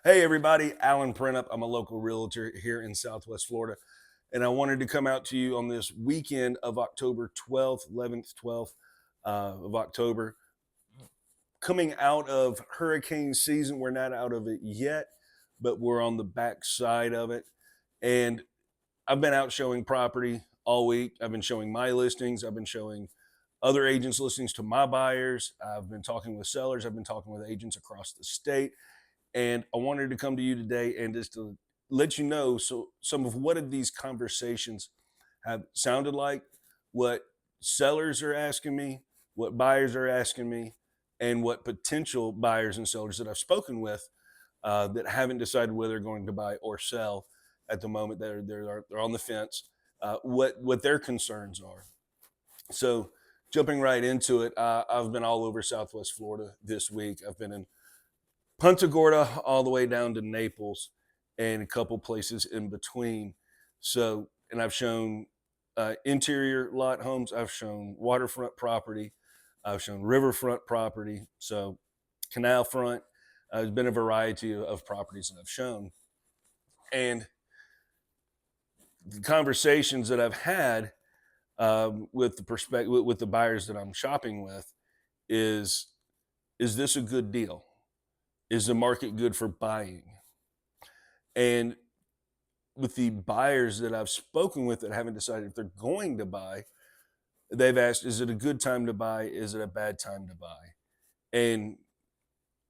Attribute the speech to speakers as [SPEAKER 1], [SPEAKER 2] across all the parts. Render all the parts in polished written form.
[SPEAKER 1] Hey everybody, Alan Prentup. I'm a local realtor here in Southwest Florida, and I wanted to come out to you on this weekend of October 12th, 11th, 12th of October. Coming out of hurricane season, we're not out of it yet, but we're on the back side of it. And I've been out showing property all week. I've been showing my listings. I've been showing other agents' listings to my buyers. I've been talking with sellers. I've been talking with agents across the state. And I wanted to come to you today and just to let you know some of what these conversations have sounded like, what sellers are asking me, what buyers are asking me, and what potential buyers and sellers that I've spoken with that haven't decided whether they're going to buy or sell at the moment. They're on the fence. What their concerns are. So jumping right into it, I've been all over Southwest Florida this week. I've been in Punta Gorda all the way down to Naples and a couple places in between. So, and I've shown interior lot homes, I've shown waterfront property, I've shown riverfront property, so canal front. There's been a variety of properties that I've shown. And the conversations that I've had with the perspective with the buyers that I'm shopping with is is this a good deal? Is the market good for buying? And with the buyers that I've spoken with that haven't decided if they're going to buy, they've asked, is it a good time to buy? Is it a bad time to buy? And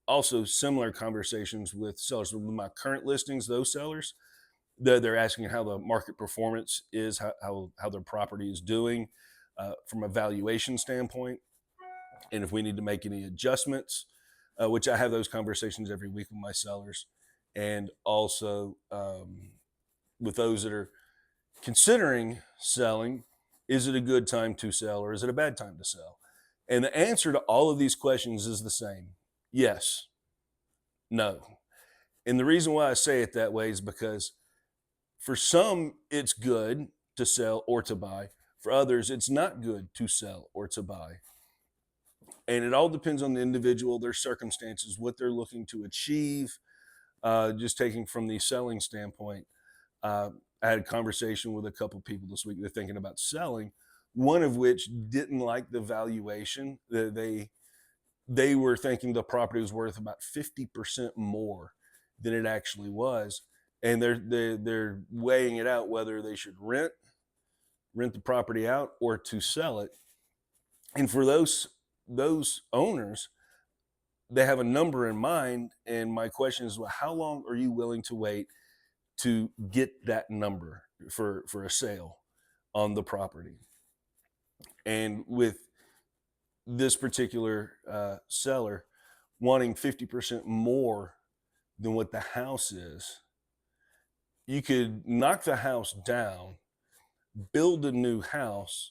[SPEAKER 1] also similar conversations with sellers. With my current listings, those sellers, they're asking how the market performance is, how their property is doing from a valuation standpoint, and if we need to make any adjustments, which I have those conversations every week with my sellers, and also with those that are considering selling, is it a good time to sell or is it a bad time to sell? And the answer to all of these questions is the same: yes, no. And the reason why I say it that way is because for some, it's good to sell or to buy. For others, it's not good to sell or to buy. And it all depends on the individual, their circumstances, what they're looking to achieve. Just taking from the selling standpoint, uh, I had a conversation with a couple people this week. They're thinking about selling, one of which didn't like the valuation. They were thinking the property was worth about 50% more than it actually was, and they're weighing it out whether they should rent the property out or to sell it. And for those owners, they have a number in mind. And my question is, well, how long are you willing to wait to get that number for a sale on the property? And with this particular seller wanting 50% more than what the house is, you could knock the house down, build a new house,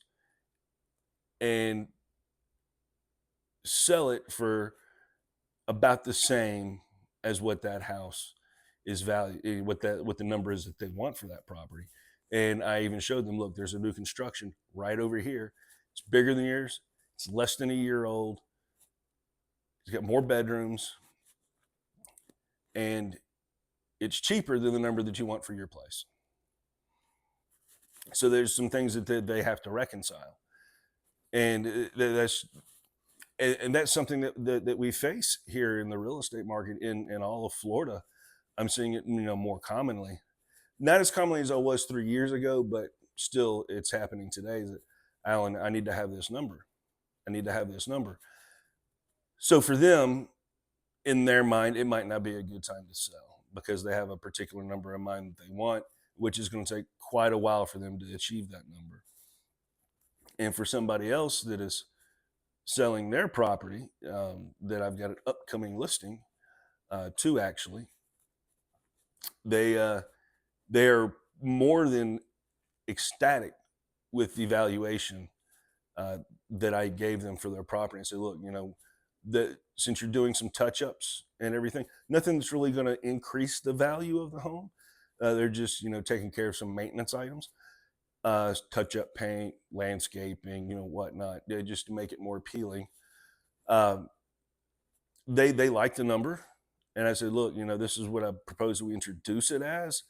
[SPEAKER 1] and sell it for about the same as what that house is value, what the number is that they want for that property. And I even showed them, look, there's a new construction right over here. It's bigger than yours. It's less than a year old. It's got more bedrooms, and it's cheaper than the number that you want for your place. So there's some things that they have to reconcile, and that's something that we face here in the real estate market in all of Florida. I'm seeing it, more commonly, not as commonly as I was 3 years ago, but still, it's happening today. That Alan, I need to have this number. I need to have this number. So for them, in their mind, it might not be a good time to sell because they have a particular number in mind that they want, which is going to take quite a while for them to achieve that number. And for somebody else that is selling their property, that I've got an upcoming listing, two actually, they they're more than ecstatic with the valuation that I gave them for their property, and say, look, that since you're doing some touch ups and everything, nothing that's really going to increase the value of the home. They're just taking care of some maintenance items, touch up paint, landscaping, whatnot, just to make it more appealing. Um, they like the number. And I said, look, this is what I propose we introduce it as,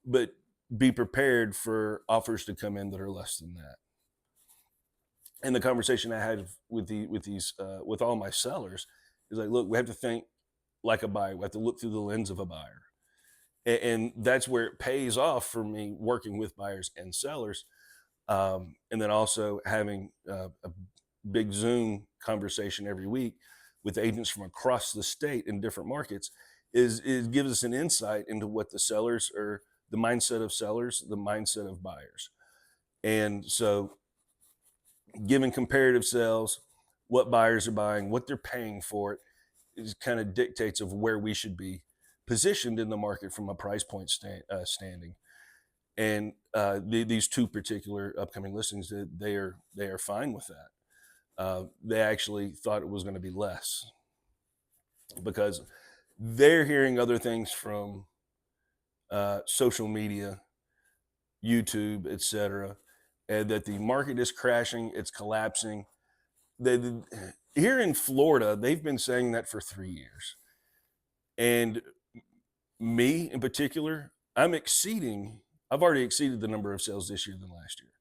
[SPEAKER 1] but be prepared for offers to come in that are less than that. And the conversation I had with all my sellers is like, look, we have to think like a buyer. We have to look through the lens of a buyer, and that's where it pays off for me working with buyers and sellers, and then also having a big Zoom conversation every week with agents from across the state in different markets is gives us an insight into what the sellers are, the mindset of sellers, the mindset of buyers. And so given comparative sales, what buyers are buying, what they're paying for it, is kind of dictates of where we should be positioned in the market from a price point standing. And these two particular upcoming listings, they are fine with that. They actually thought it was going to be less because they're hearing other things from social media, YouTube, etc., and that the market is crashing, it's collapsing. Here in Florida, they've been saying that for 3 years, and me in particular, I've already exceeded the number of sales this year than last year.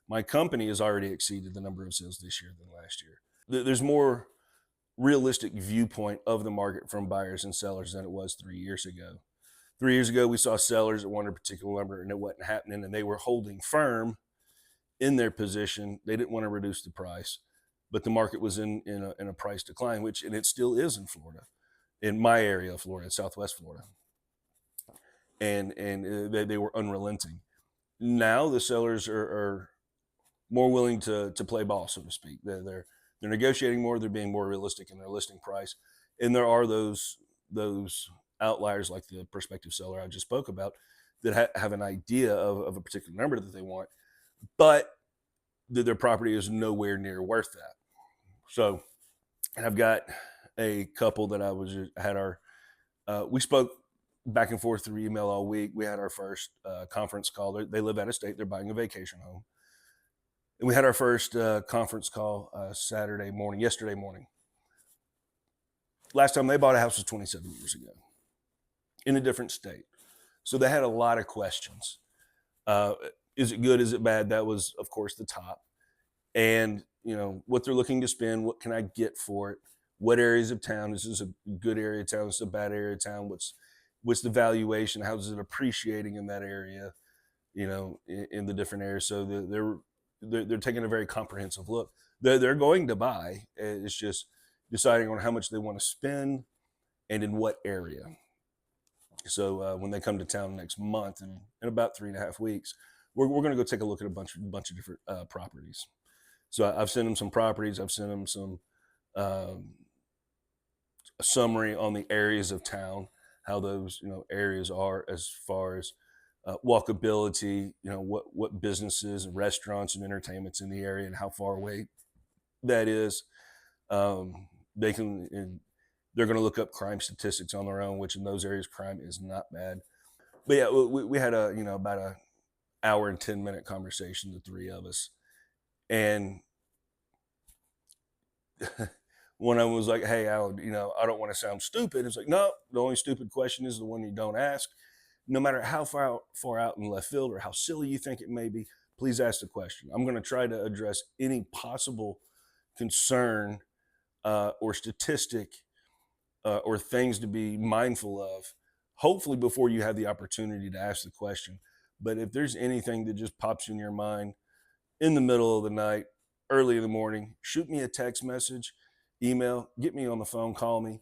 [SPEAKER 1] My company has already exceeded the number of sales this year than last year. There's more realistic viewpoint of the market from buyers and sellers than it was 3 years ago. 3 years ago, we saw sellers that wanted a particular number and it wasn't happening, and they were holding firm in their position. They didn't want to reduce the price, but the market was in a price decline, and it still is in Florida, in my area of Florida, Southwest Florida, and they were unrelenting. Now the sellers are more willing to play ball, so to speak. They're negotiating more. They're being more realistic in their listing price, and there are those outliers like the prospective seller I just spoke about that have an idea of a particular number that they want, but their property is nowhere near worth that. So, and I've got a couple that we spoke back and forth through email all week. We had our first conference call. They live out of state. They're buying a vacation home. And we had our first conference call yesterday morning. Last time they bought a house was 27 years ago in a different state. So they had a lot of questions. Is it good? Is it bad? That was, of course, the top. And, what they're looking to spend, what can I get for it? What areas of town? Is this a good area of town? Is this a bad area of town? What's the valuation? How is it appreciating in that area? In the different areas. So they're taking a very comprehensive look. They're going to buy. It's just deciding on how much they want to spend and in what area. So when they come to town next month, in about 3.5 weeks, we're going to go take a look at a bunch of different properties. So I've sent them some properties. I've sent them some a summary on the areas of town, how those areas are as far as walkability, what businesses and restaurants and entertainments in the area and how far away that is. They're going to look up crime statistics on their own, which in those areas crime is not bad. But yeah, we had about an hour and 10-minute conversation, the three of us, and one of them was like, "Hey, Al, I don't want to sound stupid." It's like, no, the only stupid question is the one you don't ask. No matter how far out in left field or how silly you think it may be, please ask the question. I'm going to try to address any possible concern or statistic or things to be mindful of, hopefully before you have the opportunity to ask the question. But if there's anything that just pops in your mind in the middle of the night, early in the morning, shoot me a text message, email, get me on the phone, call me,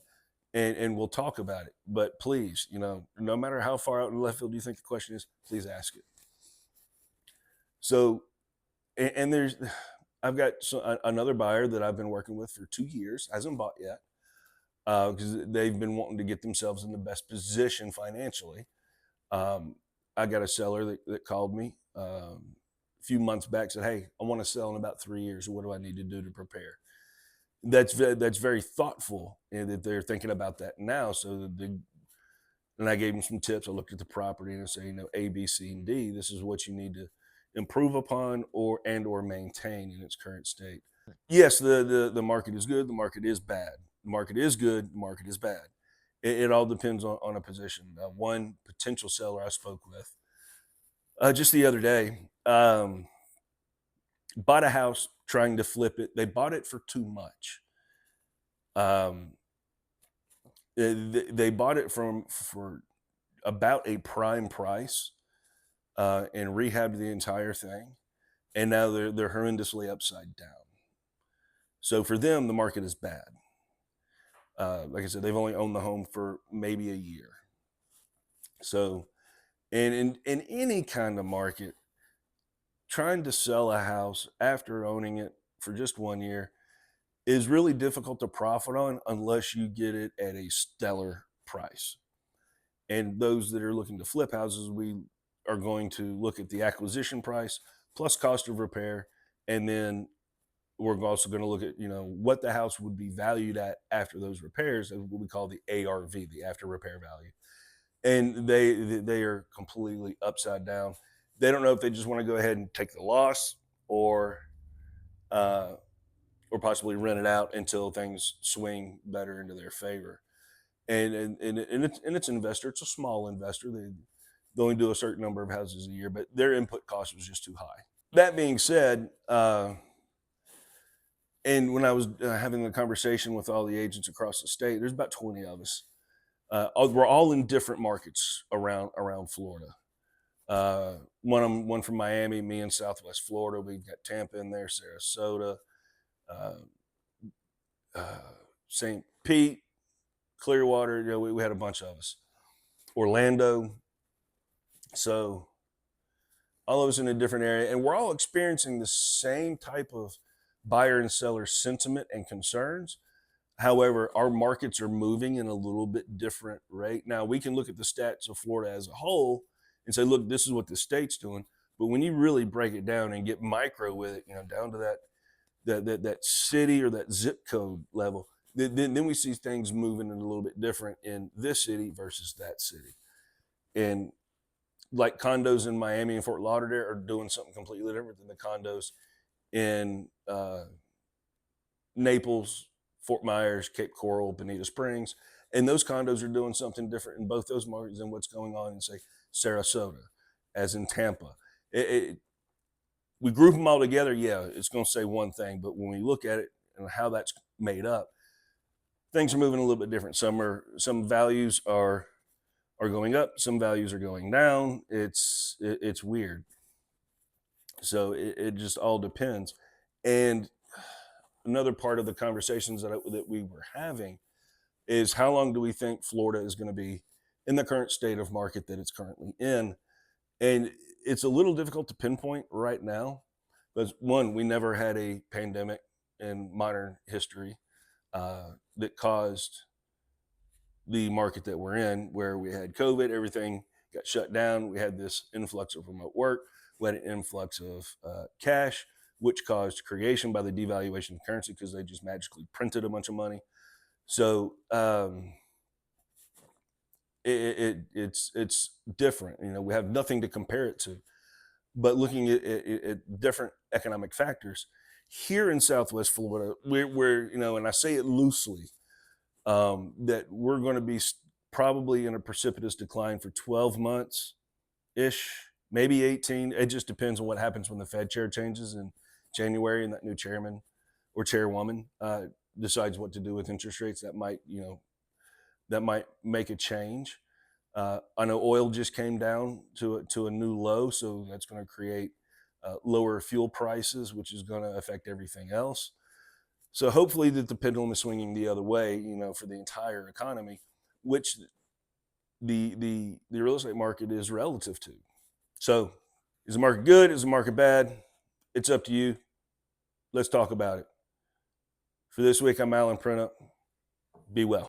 [SPEAKER 1] and we'll talk about it. But please, no matter how far out in left field you think the question is, please ask it. So, and I've got another buyer that I've been working with for 2 years, hasn't bought yet, because they've been wanting to get themselves in the best position financially. I got a seller that called me a few months back, said, "Hey, I want to sell in about 3 years. What do I need to do to prepare?" That's very thoughtful, and that they're thinking about that now. So and I gave them some tips. I looked at the property and I say, A, B, C, and D. This is what you need to improve upon or maintain in its current state. Yes, the market is good. The market is bad. The market is good. The market is bad. It all depends on a position. One potential seller I spoke with just the other day bought a house trying to flip it. They bought it for too much. Um, they bought it for about a prime price and rehabbed the entire thing, and now they're horrendously upside down. So for them, the market is bad. Like I said, they've only owned the home for maybe a year. So, and in any kind of market, trying to sell a house after owning it for just 1 year is really difficult to profit on unless you get it at a stellar price. And those that are looking to flip houses, we are going to look at the acquisition price plus cost of repair, and then we're also going to look at what the house would be valued at after those repairs, and what we call the ARV, the after repair value. And they are completely upside down. They don't know if they just want to go ahead and take the loss or uh, or possibly rent it out until things swing better into their favor. And it's an investor. It's a small investor. They only do a certain number of houses a year, but their input cost was just too high. That being said, and when I was having a conversation with all the agents across the state, there's about 20 of us. We're all in different markets around Florida. One from Miami, me in Southwest Florida. We've got Tampa in there, Sarasota, uh, St. Pete, Clearwater. We had a bunch of us. Orlando. So all of us in a different area, and we're all experiencing the same type of buyer and seller sentiment and concerns. However, our markets are moving in a little bit different rate. Now, we can look at the stats of Florida as a whole and say, look, this is what the state's doing. But when you really break it down and get micro with it, down to that city or that zip code level, then we see things moving in a little bit different in this city versus that city. And like condos in Miami and Fort Lauderdale are doing something completely different than the condos in Naples, Fort Myers, Cape Coral, Bonita Springs. And those condos are doing something different in both those markets than what's going on in, say, Sarasota, as in Tampa. We group them all together, yeah, it's going to say one thing. But when we look at it and how that's made up, things are moving a little bit different. Some values are going up, some values are going down. It's weird. So it just all depends. And another part of the conversations that we were having is, how long do we think Florida is going to be in the current state of market that it's currently in? And it's a little difficult to pinpoint right now, because one, we never had a pandemic in modern history that caused the market that we're in, where we had COVID, everything got shut down. We had this influx of remote work. We had an influx of cash, which caused creation by the devaluation of currency because they just magically printed a bunch of money. So it's different. We have nothing to compare it to. But looking at different economic factors here in Southwest Florida, we're and I say it loosely, that we're going to be probably in a precipitous decline for 12 months ish, maybe 18. It just depends on what happens when the Fed chair changes in January and that new chairman or chairwoman decides what to do with interest rates. That might make a change. I know oil just came down to a new low, so that's going to create lower fuel prices, which is going to affect everything else. So hopefully that the pendulum is swinging the other way, for the entire economy, which the real estate market is relative to. So is the market good? Is the market bad? It's up to you. Let's talk about it. For this week, I'm Alan Printup. Be well.